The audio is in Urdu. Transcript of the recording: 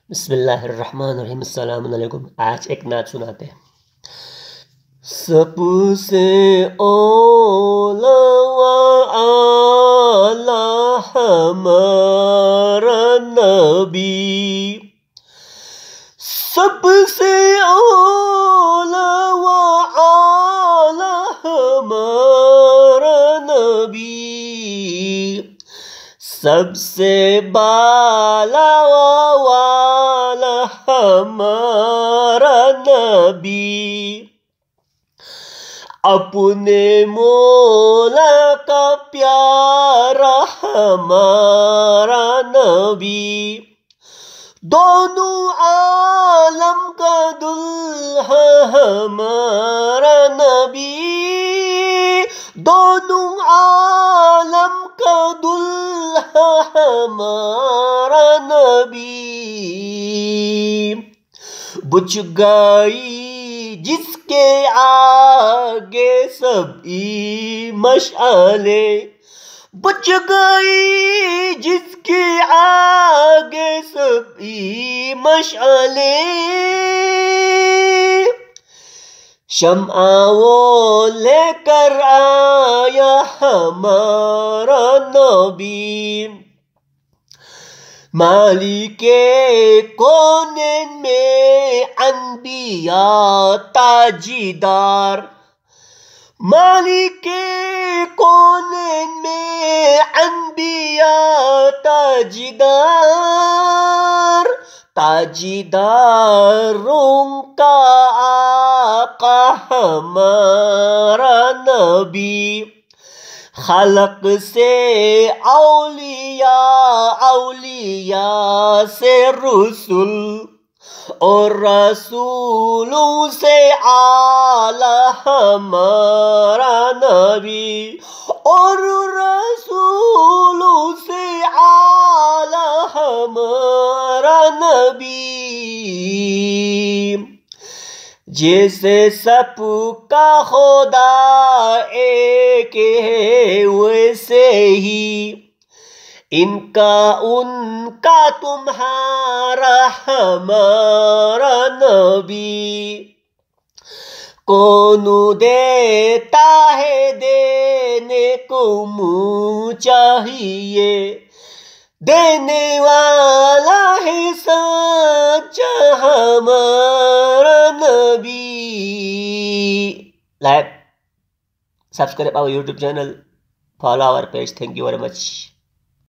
بسم اللہ الرحمن الرحیم۔ السلام علیکم۔ آج ایک نعت سناتے ہیں۔ سب سے اولا و اعلی ہمارا نبی، سب سے اولا و اعلی ہمارا نبی، سب سے بالا و والا ہمارا نبی، اپنے مولا کا پیارا ہمارا نبی، دونوں عالم کا دلہا ہمارا نبی، دونوں عالم کا دلہا ہمارا نبی، بجھ گئی جس کے آگے سب مشعلیں، بجھ گئی جس کے آگے سب مشعلیں، شمع وہ لے کر آیا ہمارا نبی، مالک کونین میں انبیاء تاجدار، مالک کونین میں انبیاء تاجدار، تاجداروں کا آقا ہمارا نبی، خلق سے اولیاء، اولیاء سے رسول، اور رسولوں سے اعلیٰ ہمارا نبی، اور رسولوں سے اعلیٰ ہمارا نبی، جیسے سب کا خدا ایک ہے ویسے ہی ان کا تمہارا ہمارا نبی، کون دیتا ہے دینے کو منہ چاہیے، دینے والا ہے سچا ہمارا نبی۔ Like subscribe our YouTube channel, follow our page. Thank you very much.